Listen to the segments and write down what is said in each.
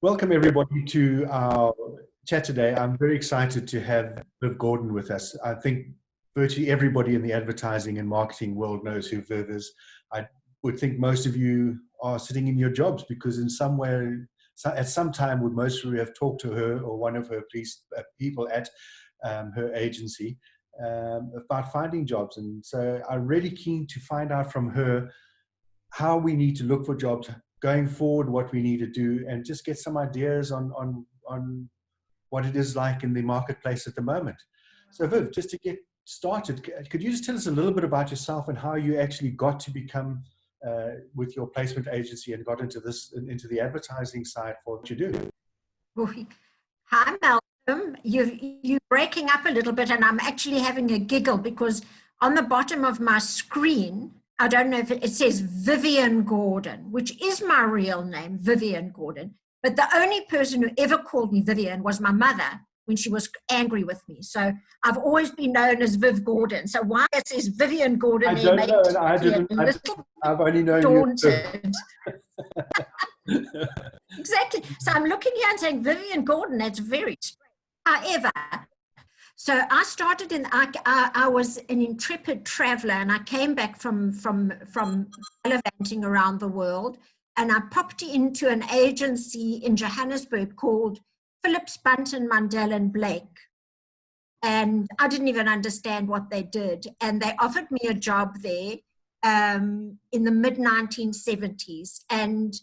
Welcome everybody to our chat today. I'm very excited to have Viv Gordon with us. I think virtually everybody in the advertising and marketing world knows who Viv is. I would think most of you are sitting in your jobs because in some way, at some time would most of you have talked to her or one of her people at her agency about finding jobs. And so I'm really keen to find out from her how we need to look for jobs going forward, what we need to do, and just get some ideas on what it is like in the marketplace at the moment. So Viv, just to get started, could you just tell us a little bit about yourself and how you actually got to become with your placement agency and got into the advertising side for what you do? Hi Malcolm, you're breaking up a little bit and I'm actually having a giggle because on the bottom of my screen, I don't know if it says Vivian Gordon, which is my real name, Vivian Gordon. But the only person who ever called me Vivian was my mother when she was angry with me. So I've always been known as Viv Gordon. So why it says Vivian Gordon? I don't know, and I've only known daunted. You. Exactly. So I'm looking here and saying Vivian Gordon, that's very strange. However, so I started I was an intrepid traveler and I came back from gallivanting around the world, and I popped into an agency in Johannesburg called Phillips, Bunton, Mundell and Blake. And I didn't even understand what they did. And they offered me a job there in the mid-1970s. And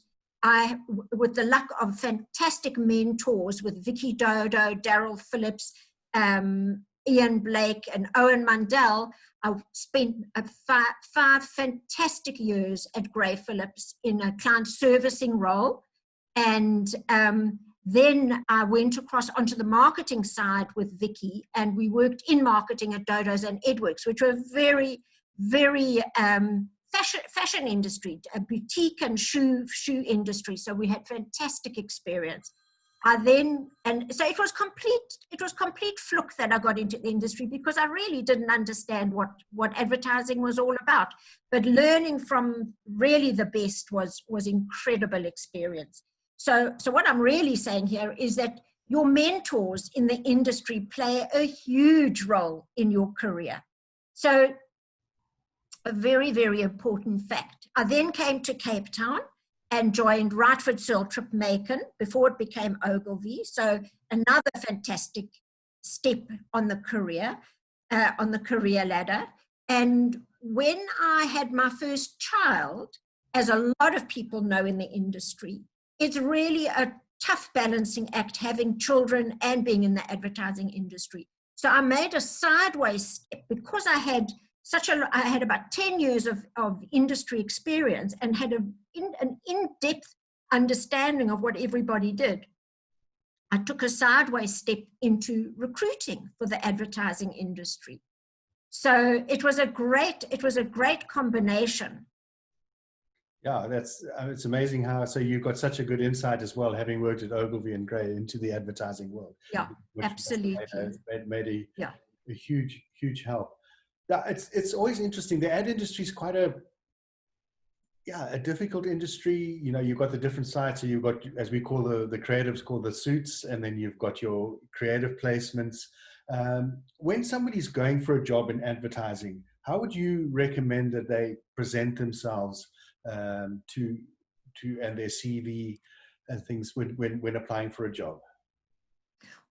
I, with the luck of fantastic mentors with Vicky Dodo, Daryl Phillips, Ian Blake and Owen Mundell, I spent five fantastic years at Gray Phillips in a client servicing role. And then I went across onto the marketing side with Vicky, and we worked in marketing at Dodo's and Edworks, which were very, very fashion industry, a boutique and shoe industry. So we had fantastic experience. And so it was complete fluke that I got into the industry because I really didn't understand what advertising was all about. But learning from really the best was incredible experience. So what I'm really saying here is that your mentors in the industry play a huge role in your career. So a very, very important fact. I then came to Cape Town and joined Rightford Searle Trip Macon before it became Ogilvy. So another fantastic step on the career ladder. And when I had my first child, as a lot of people know in the industry, it's really a tough balancing act having children and being in the advertising industry. So I made a sideways step because I had about 10 years of industry experience and had an in-depth understanding of what everybody did. I took a sideways step into recruiting for the advertising industry. So it was a great combination. Yeah, it's amazing how, so you've got such a good insight as well, having worked at Ogilvy and Gray into the advertising world. Yeah, absolutely. Made a huge help. Yeah, it's always interesting. The ad industry is quite a difficult industry. You know, you've got the different sides. So you've got, as we call the creatives, called the suits, and then you've got your creative placements. When somebody's going for a job in advertising, how would you recommend that they present themselves to and their CV and things when applying for a job?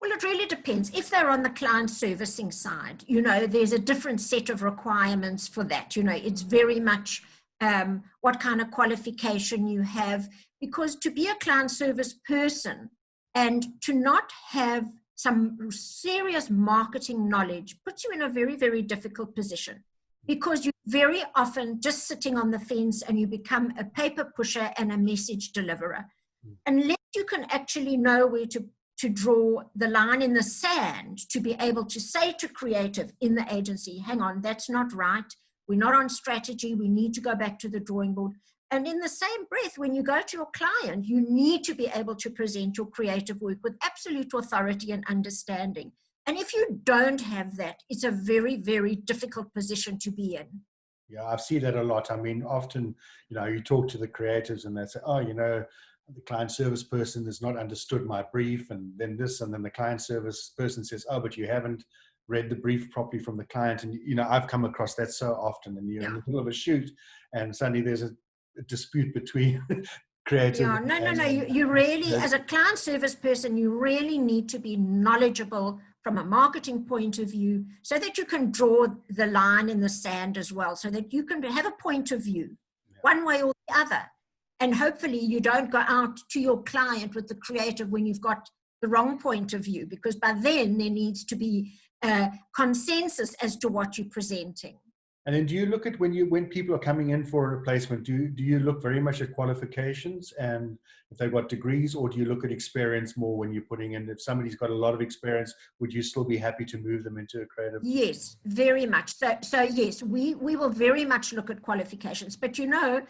Well, it really depends. If they're on the client servicing side, you know, there's a different set of requirements for that. You know, it's very much what kind of qualification you have, because to be a client service person and to not have some serious marketing knowledge puts you in a very, very difficult position, because you're very often just sitting on the fence and you become a paper pusher and a message deliverer. Unless you can actually know where to draw the line in the sand to be able to say to creative in the agency, hang on, that's not right. We're not on strategy. We need to go back to the drawing board. And in the same breath, when you go to your client, you need to be able to present your creative work with absolute authority and understanding. And if you don't have that, it's a very, very difficult position to be in. Yeah, I've seen that a lot. I mean, often, you know, you talk to the creatives and they say, oh, you know, the client service person has not understood my brief, and then this, and then the client service person says, oh, but you haven't read the brief properly from the client. And, you know, I've come across that so often, and you're in the middle of a shoot and suddenly there's a dispute between creative. Yeah, no. You really, as a client service person, you really need to be knowledgeable from a marketing point of view so that you can draw the line in the sand as well, so that you can have a point of view, one way or the other. And hopefully you don't go out to your client with the creative when you've got the wrong point of view, because by then there needs to be a consensus as to what you're presenting. And then do you look at when people are coming in for a replacement, do you look very much at qualifications and if they've got degrees, or do you look at experience more when you're putting in, if somebody's got a lot of experience, would you still be happy to move them into a creative? Yes, very much. So yes, we will very much look at qualifications, but you know,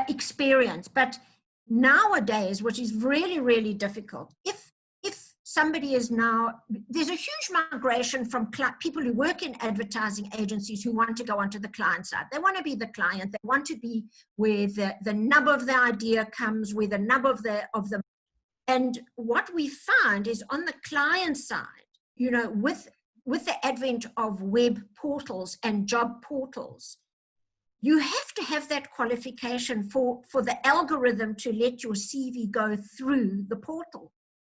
experience. But nowadays, which is really, really difficult, if somebody is now, there's a huge migration from people who work in advertising agencies who want to go onto the client side. They want to be the client. They want to be where the nub of the idea comes, where the nub of the, and what we find is on the client side, you know, with the advent of web portals and job portals, you have to have that qualification for the algorithm to let your CV go through the portal.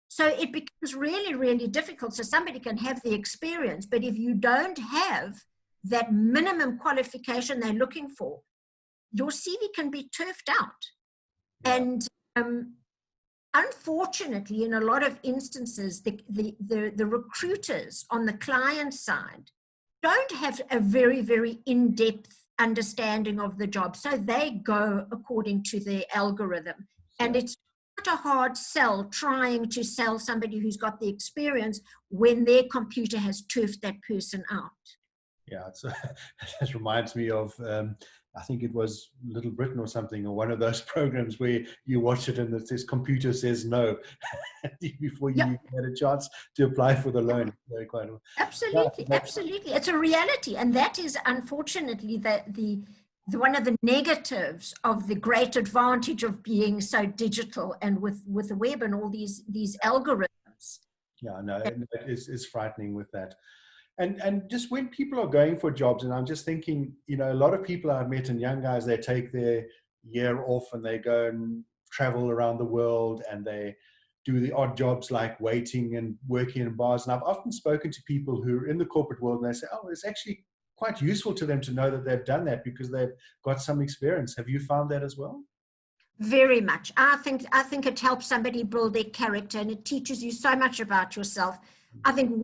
So it becomes really, really difficult. So somebody can have the experience, but if you don't have that minimum qualification they're looking for, your CV can be turfed out. Yeah. And unfortunately, in a lot of instances, the recruiters on the client side don't have a very, very in-depth understanding of the job. So they go according to the algorithm. And it's not a hard sell trying to sell somebody who's got the experience when their computer has turfed that person out. Yeah, it reminds me of, I think it was Little Britain or something, or one of those programs where you watch it and it says computer says no before you had a chance to apply for the loan. Absolutely, absolutely. It's a reality. And that is unfortunately the one of the negatives of the great advantage of being so digital and with the web and all these algorithms. Yeah, no, it's frightening with that. And just when people are going for jobs, and I'm just thinking, you know, a lot of people I've met and young guys, they take their year off and they go and travel around the world and they do the odd jobs like waiting and working in bars. And I've often spoken to people who are in the corporate world and they say, oh, it's actually quite useful to them to know that they've done that because they've got some experience. Have you found that as well? Very much. I think it helps somebody build their character and it teaches you so much about yourself. I think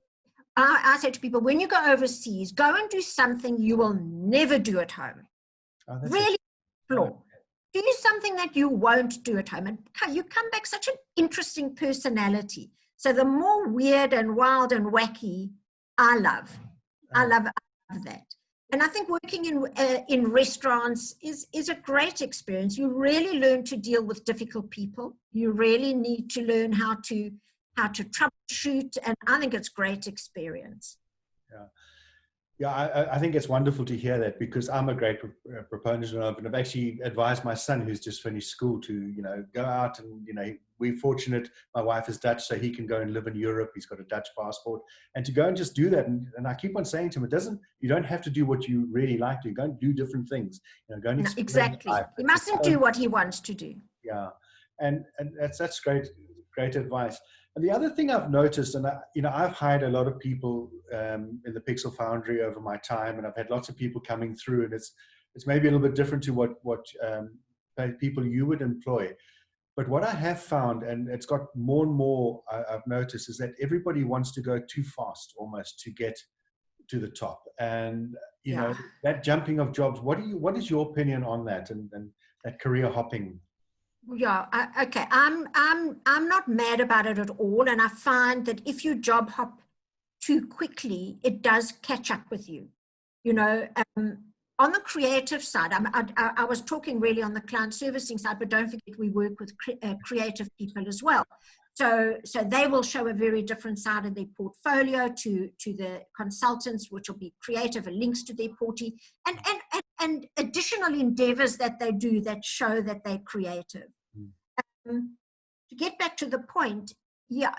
I say to people, when you go overseas, go and do something you will never do at home. Oh, really explore. Do something that you won't do at home. And you come back such an interesting personality. So the more weird and wild and wacky, I love that. And I think working in restaurants is a great experience. You really learn to deal with difficult people. You really need to learn how to troubleshoot, and I think it's great experience. Yeah, I think it's wonderful to hear that because I'm a great proponent of it. And I've actually advised my son who's just finished school to, you know, go out and, you know, we're fortunate. My wife is Dutch, so he can go and live in Europe. He's got a Dutch passport, and to go and just do that. And I keep on saying to him, you don't have to do what you really like to. Go and do different things. You know, go and experience exactly. life. He mustn't do what he wants to do. Yeah, and that's great advice. And the other thing I've noticed, and I've hired a lot of people in the Pixel Foundry over my time, and I've had lots of people coming through, and it's maybe a little bit different to what people you would employ. But what I have found, and it's got more and more I've noticed, is that everybody wants to go too fast almost to get to the top. And you know, that jumping of jobs. What is your opinion on that and that career hopping? Yeah, okay. I'm not mad about it at all, and I find that if you job hop too quickly, it does catch up with you. You know, on the creative side, I was talking really on the client servicing side, but don't forget we work with creative people as well. So they will show a very different side of their portfolio to the consultants, which will be creative and links to their portfolio, and additional endeavors that they do that show that they're creative. to get back to the point, yeah,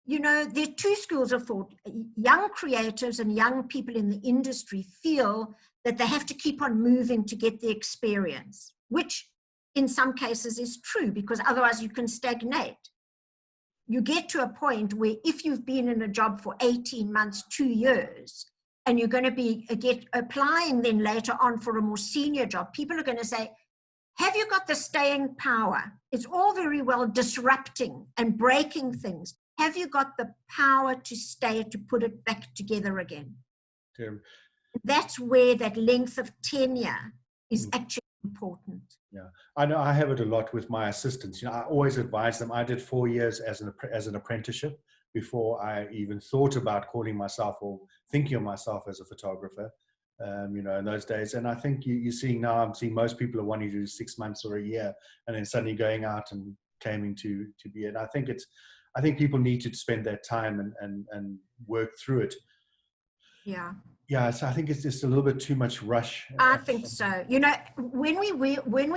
you know, there are two schools of thought. Young creatives and young people in the industry feel that they have to keep on moving to get the experience, which in some cases is true, because otherwise you can stagnate. You get to a point where if you've been in a job for 18 months, 2 years, and you're going to be applying then later on for a more senior job, people are going to say, have you got the staying power? It's all very well disrupting and breaking things. Have you got the power to stay, to put it back together again? Sure. That's where that length of tenure is actually important. Yeah, I know I have it a lot with my assistants. You know, I always advise them. I did 4 years as an apprenticeship before I even thought about calling myself or thinking of myself as a photographer. You know, in those days, and I think you're seeing now. I'm seeing most people are wanting to do 6 months or a year, and then suddenly going out and claiming to be it. I think people need to spend their time and work through it. Yeah. Yeah, so I think it's just a little bit too much rush. I think so. You know, when we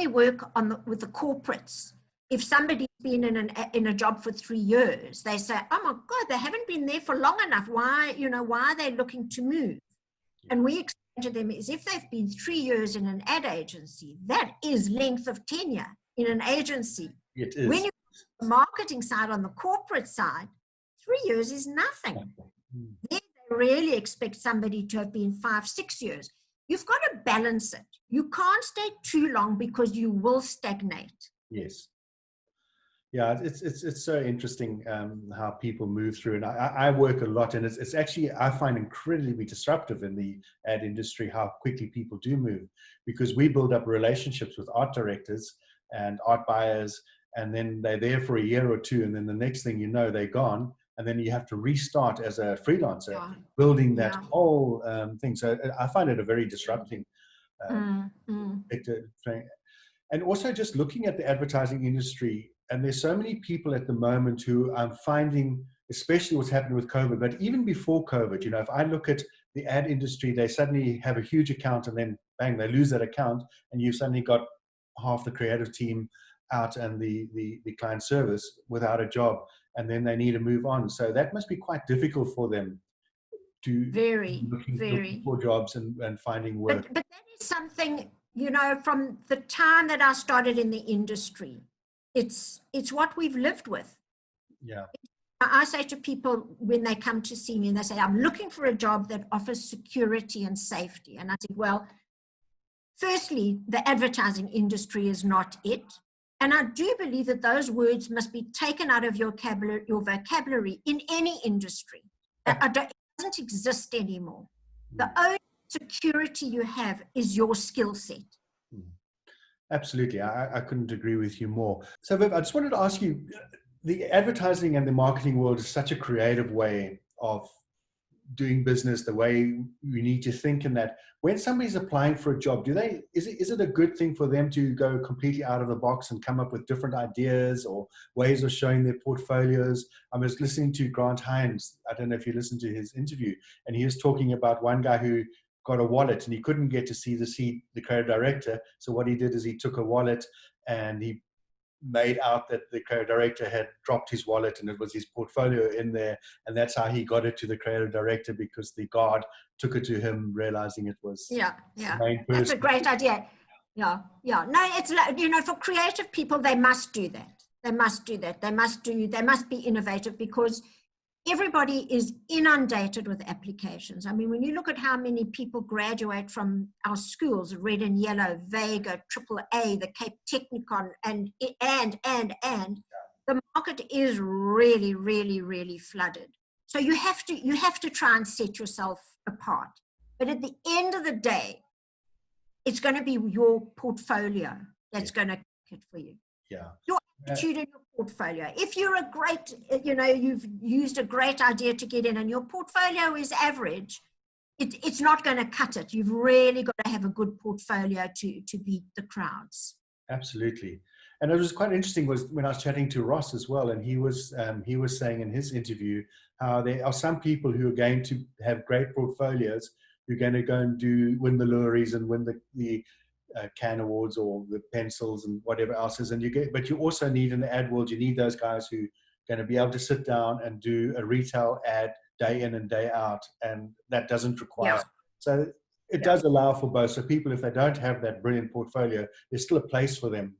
work with the corporates, if somebody's been in a job for 3 years, they say, "Oh my God, they haven't been there for long enough. Why are they looking to move?" And we explain to them is if they've been 3 years in an ad agency, that is length of tenure in an agency. It is. When you're on the marketing side, on the corporate side, 3 years is nothing. Then they really expect somebody to have been 5, 6 years. You've got to balance it. You can't stay too long because you will stagnate. Yes. Yeah, it's so interesting how people move through, and I work a lot, and it's actually, I find, incredibly disruptive in the ad industry how quickly people do move, because we build up relationships with art directors and art buyers, and then they're there for a year or two, and then the next thing you know, they're gone, and then you have to restart as a freelancer, building that whole thing. So I find it a very disrupting thing. And also just looking at the advertising industry, and there's so many people at the moment who I'm finding, especially what's happening with COVID, but even before COVID, you know, if I look at the ad industry, they suddenly have a huge account and then bang, they lose that account, and you've suddenly got half the creative team out and the client service without a job, and then they need to move on. So that must be quite difficult for them to looking for jobs and finding work. But that is something, you know, from the time that I started in the industry, it's what we've lived with. Yeah. I say to people when they come to see me and they say, I'm looking for a job that offers security and safety. And I say, well, firstly, the advertising industry is not it. And I do believe that those words must be taken out of your vocabulary in any industry. It doesn't exist anymore. The only security you have is your skill set. Absolutely. I couldn't agree with you more. So Viv, I just wanted to ask you, the advertising and the marketing world is such a creative way of doing business, the way you need to think in that. When somebody's applying for a job, is it a good thing for them to go completely out of the box and come up with different ideas or ways of showing their portfolios? I was listening to Grant Hines. I don't know if you listened to his interview, and he was talking about one guy who got a wallet and he couldn't get to see the creative director. So what he did is he took a wallet and he made out that the creative director had dropped his wallet and it was his portfolio in there, and that's how he got it to the creative director, because the guard took it to him, realizing it was the main person. That's a great idea. No, it's like, you know, for creative people, they must do that. They must be innovative, because everybody is inundated with applications. I mean, when you look at how many people graduate from our schools, Red and Yellow, Vega, AAA, the Cape Technicon, and the market is really, really, really flooded. So you have to try and set yourself apart. But at the end of the day, it's going to be your portfolio that's going to kick it for you. Yeah. Your attitude in your portfolio. If you're a great, you know, you've used a great idea to get in and your portfolio is average, it's not going to cut it. You've really got to have a good portfolio to beat the crowds. Absolutely. And it was quite interesting was when I was chatting to Ross as well, and he was saying in his interview how there are some people who are going to have great portfolios, who are going to go and win the lorries and win the can awards or the pencils and whatever else is. And but you also need in the ad world, you need those guys who are going to be able to sit down and do a retail ad day in and day out. And that doesn't require. So it does allow for both. So people, if they don't have that brilliant portfolio, there's still a place for them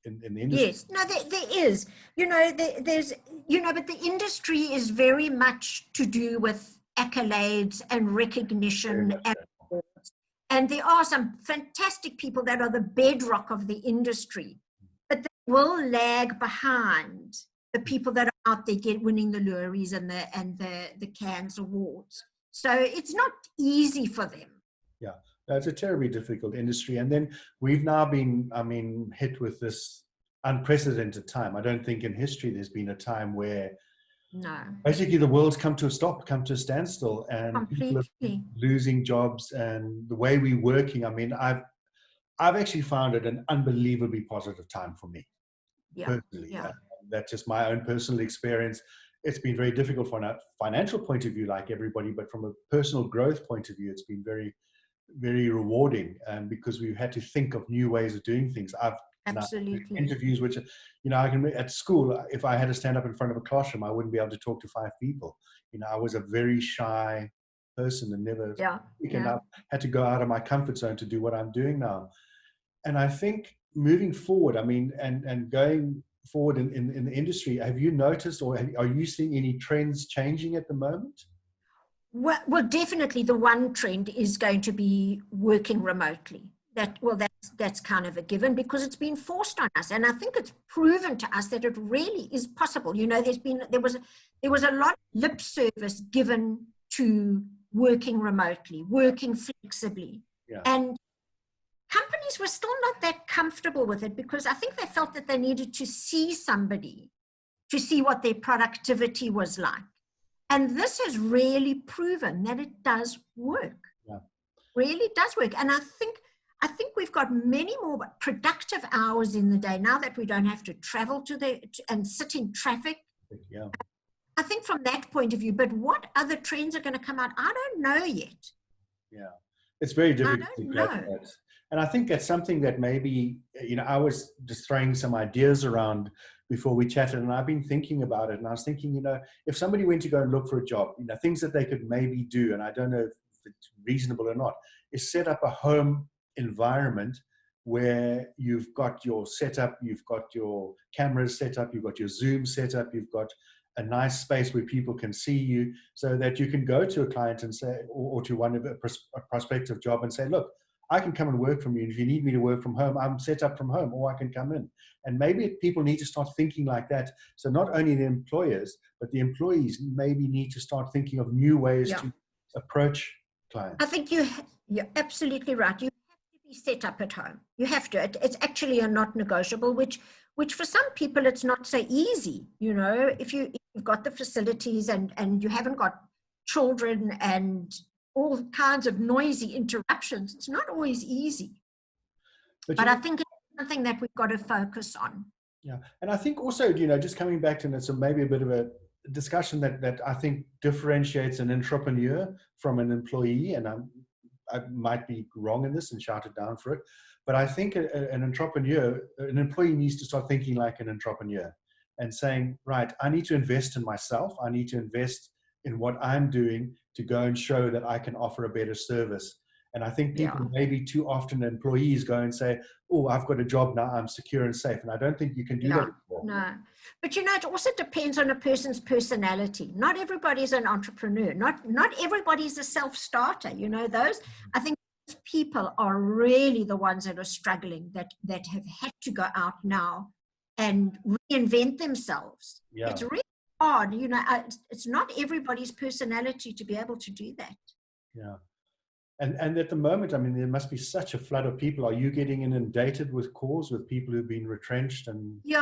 in the industry. Yes, no, there is. There's, but the industry is very much to do with accolades and recognition. And there are some fantastic people that are the bedrock of the industry, but they will lag behind the people that are out there winning the Loeries and the Cannes Awards. So it's not easy for them. Yeah, it's a terribly difficult industry. And then we've now been, hit with this unprecedented time. I don't think in history there's been a time where basically the world's come to a standstill, and completely. people are losing jobs, and the way we're working. I've actually found it an unbelievably positive time for me personally. That's just my own personal experience. It's been very difficult from a financial point of view, like everybody, but from a personal growth point of view, it's been very, very rewarding, because we've had to think of new ways of doing things. Absolutely. Interviews, which, I can, at school, if I had to stand up in front of a classroom, I wouldn't be able to talk to 5 people. I was a very shy person and never, I had to go out of my comfort zone to do what I'm doing now. And I think moving forward, and going forward in the industry, have you noticed, or are you seeing any trends changing at the moment? Well, definitely the one trend is going to be working remotely. That's kind of a given, because it's been forced on us, and I think it's proven to us that it really is possible. There was a lot of lip service given to working remotely, working flexibly, and companies were still not that comfortable with it, because I think they felt that they needed to see somebody to see what their productivity was like. And this has really proven that it does work. Really does work. And I think we've got many more productive hours in the day now that we don't have to travel and sit in traffic. I think from that point of view, but what other trends are going to come out, I don't know yet. It's very difficult to grasp that. And I think that's something that maybe, I was just throwing some ideas around before we chatted, and I've been thinking about it. And I was thinking, if somebody went to go and look for a job, things that they could maybe do, and I don't know if it's reasonable or not, is set up a home environment where you've got your setup, you've got your cameras set up, you've got your Zoom set up, you've got a nice space where people can see you, so that you can go to a client and say, or to one of a prospective job and say, look, I can come and work from you. And if you need me to work from home, I'm set up from home, or I can come in. And maybe people need to start thinking like that. So not only the employers, but the employees maybe need to start thinking of new ways to approach clients. I think you're absolutely right. You have to be set up at home. You have to. It's actually a not negotiable, which for some people it's not so easy. If you've got the facilities and you haven't got children and all kinds of noisy interruptions, it's not always easy. But I think it's something that we've got to focus on. Yeah, and I think also, just coming back to it's maybe a bit of a discussion that I think differentiates an entrepreneur from an employee, and I might be wrong in this and shout it down for it, but I think an employee needs to start thinking like an entrepreneur and saying, right, I need to invest in myself. I need to invest in what I'm doing to go and show that I can offer a better service. And I think people, maybe too often employees go and say, oh, I've got a job now, I'm secure and safe. And I don't think you can do that anymore. No, but it also depends on a person's personality. Not everybody's an entrepreneur. Not everybody's a self-starter. I think those people are really the ones that are struggling, that have had to go out now and reinvent themselves. It's really hard. It's not everybody's personality to be able to do that. And at the moment, there must be such a flood of people. Are you getting inundated with calls with people who've been retrenched? And we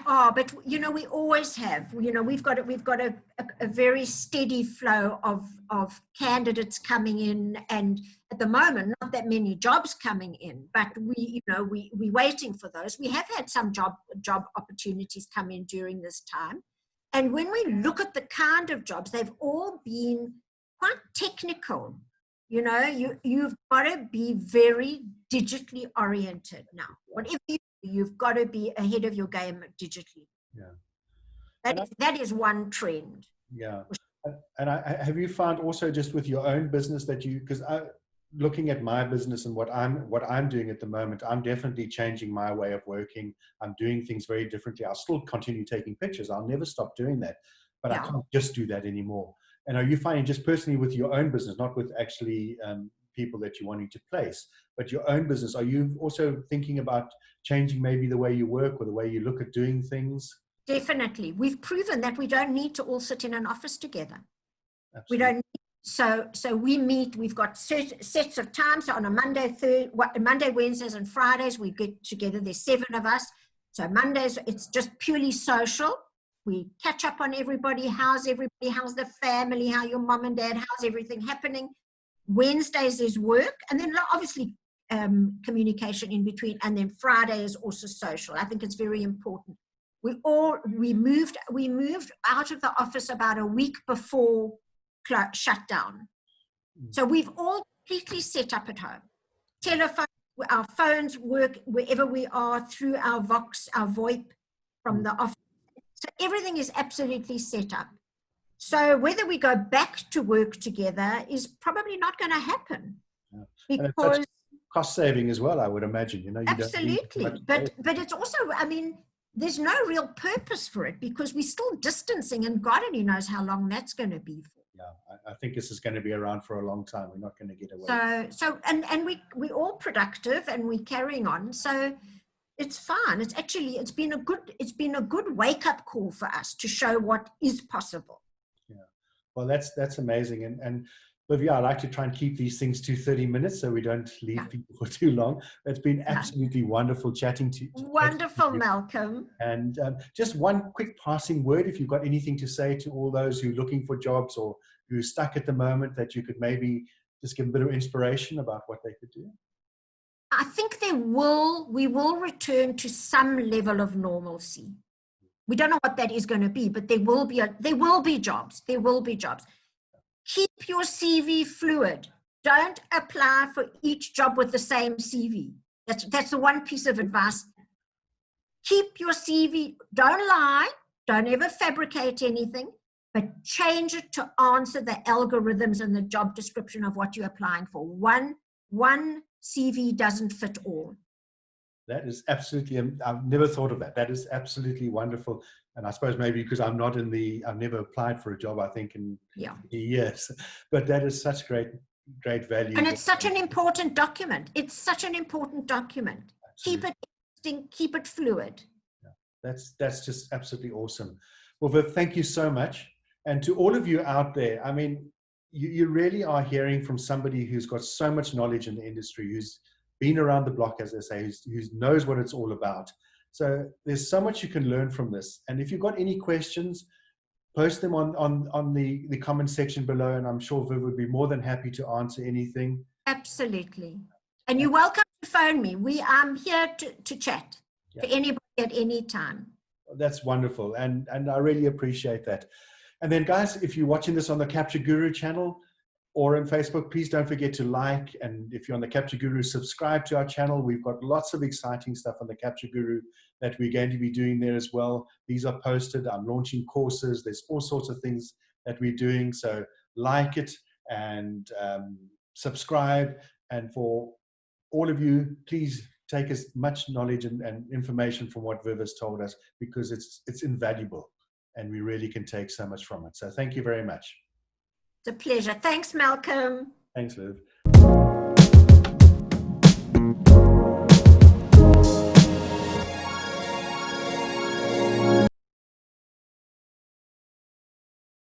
are, but we always have. We've got a very steady flow of candidates coming in, and at the moment, not that many jobs coming in. But we're waiting for those. We have had some job opportunities come in during this time, and when we look at the kind of jobs, they've all been quite technical. You know, you've got to be very digitally oriented now. Whatever you do, you've got to be ahead of your game digitally. Yeah. That is one trend. Yeah. And have you found also just with your own business that because looking at my business and what I'm doing at the moment, I'm definitely changing my way of working. I'm doing things very differently. I'll still continue taking pictures. I'll never stop doing that, but Yeah. I can't just do that anymore. And are you finding just personally with your own business, not with actually people that you're wanting to place, but your own business, are you also thinking about changing maybe the way you work or the way you look at doing things? Definitely. We've proven that we don't need to all sit in an office together. Absolutely. We don't need, so we meet, we've got sets of times. So on a Monday, Wednesdays and Fridays, we get together. There's 7 of us. So Mondays, it's just purely social. We catch up on everybody. How's everybody? How's the family? How your mom and dad? How's everything happening? Wednesdays is work. And then obviously communication in between. And then Friday is also social. I think it's very important. We moved out of the office about a week before shutdown. So we've all completely set up at home. Telephone, our phones work wherever we are through our Vox, our VoIP from the office. So everything is absolutely set up. So whether we go back to work together is probably not going to happen. Yeah. Because cost saving as well, I would imagine. You know, you absolutely. But it's also, I mean, there's no real purpose for it because we're still distancing, and God only knows how long that's going to be for. Yeah, I think this is going to be around for a long time. We're not going to get away. So we're all productive and we're carrying on. So it's fine. It's been a good wake up call for us to show what is possible. Yeah, well, that's amazing. And Viv, I'd like to try and keep these things to 30 minutes so we don't leave people for too long. It's been absolutely wonderful chatting to you. Wonderful, Malcolm. And just one quick passing word, if you've got anything to say to all those who are looking for jobs or who are stuck at the moment, that you could maybe just give a bit of inspiration about what they could do. I think we will return to some level of normalcy. We don't know what that is going to be, but there will be jobs. There will be jobs. Keep your CV fluid. Don't apply for each job with the same CV. That's the one piece of advice. Keep your CV. Don't lie. Don't ever fabricate anything, but change it to answer the algorithms and the job description of what you're applying for. One CV doesn't fit all. That is absolutely, I've never thought of that. That is absolutely wonderful. And I suppose maybe because I've never applied for a job, I think, in years. But that is such great value. And it's such an important document. It's such an important document. Absolutely. Keep it interesting, keep it fluid. Yeah. That's just absolutely awesome. Well, Viv, thank you so much. And to all of you out there, I mean, you really are hearing from somebody who's got so much knowledge in the industry, who's been around the block, as they say, who knows what it's all about. So there's so much you can learn from this. And if you've got any questions, post them on the comment section below, and I'm sure Viv would be more than happy to answer anything. Absolutely. And you're welcome to phone me. I'm here to chat to anybody at any time. That's wonderful. And I really appreciate that. And then, guys, if you're watching this on the Capture Guru channel or on Facebook, please don't forget to like. And if you're on the Capture Guru, subscribe to our channel. We've got lots of exciting stuff on the Capture Guru that we're going to be doing there as well. These are posted. I'm launching courses. There's all sorts of things that we're doing. So like it and subscribe. And for all of you, please take as much knowledge and information from what Viv has told us, because it's invaluable. And we really can take so much from it. So thank you very much. It's a pleasure. Thanks, Malcolm. Thanks, Viv.